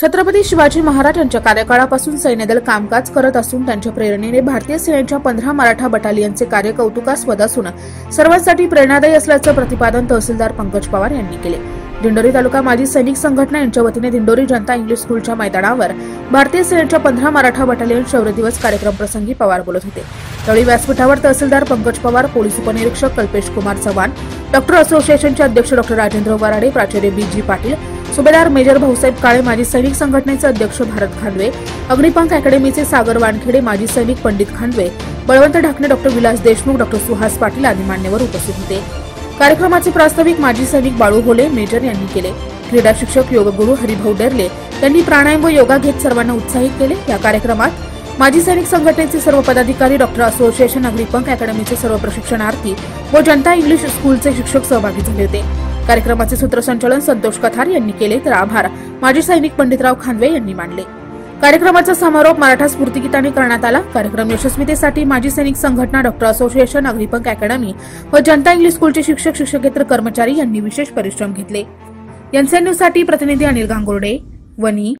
छत्रपती शिवाजी महाराज यांच्या कार्यकाळापासून सैन्यदल कामकाज करत असून त्यांच्या प्रेरणेने भारतीय सेनेच्या 15 मराठा बटालियनचे कार्य कौतुकास्पद असून सर्वांसाठी प्रेरणादायी असल्याचं प्रतिपादन तहसीलदार पंकज पवार यांनी केले। दिंडोरी तालुका माजी सैनिक संघटना यांच्या वतीने दिंडोरी जनता इंग्लिश स्कूलच्या मैदानावर भारतीय सेनेच्या 15 मराठा बटालियन शौर्य दिवस कार्यक्रम प्रसंगी पवार बोलत होते। त्यावेळी व्यासपीठावर तहसीलदार पंकज पवार, पोलीस उपनिरीक्षक कल्पेश कुमार चव्हाण, डॉक्टर असोसिएशनचे अध्यक्ष डॉक्टर राजेंद्र वराडे, प्राचार्य बी.जी. पाटील, सुभेदार मेजर भाऊसाहेब काळे, माजी सैनिक संघटनेचे अध्यक्ष भारत खांदवे, अग्निपंख अकॅडमीचे सागर वानखेडे, माजी सैनिक पंडित खांदवे, बळवंत ढाकणे, डॉक्टर विलास देशमुख, डॉक्टर सुहास पाटील आदी मान्यवर उपस्थित होते। कार्यक्रमाचे प्रास्ताविक माजी सैनिक बाळू होले मेजर यांनी केले। क्रीडा शिक्षक योगगुरू हरिभाऊ डेरले यांनी प्राणायाम व योगा घेत सर्वांना उत्साहित केले। या कार्यक्रमात माजी सैनिक संघटनेचे सर्व पदाधिकारी, डॉक्टर असोसिएशन, अग्निपंख अकॅडमीचे सर्व प्रशिक्षणार्थी व जनता इंग्लिश स्कूलचे शिक्षक सहभागी झाले होते। कार्यक्रमाचे सूत्रसंचालन संतोष कथार यांनी केले, तर आभार माजी सैनिक पंडितराव खांदवे यांनी मानले। कार्यक्रमाचा समारोप मराठा स्फूर्तिगीताने करण्यात आला। कार्यक्रम यशस्वीतेसाठी माजी सैनिक संघटना, डॉक्टर असोसिएशन, अग्निपंख अकॅडमी व जनता इंग्लिश स्कूलचे शिक्षक, शिक्षकेतर कर्मचारी यांनी विशेष परिश्रम घेतले। एनसीएन न्यूजसाठी प्रतिनिधी अनिल गांगुर्डे, वनी।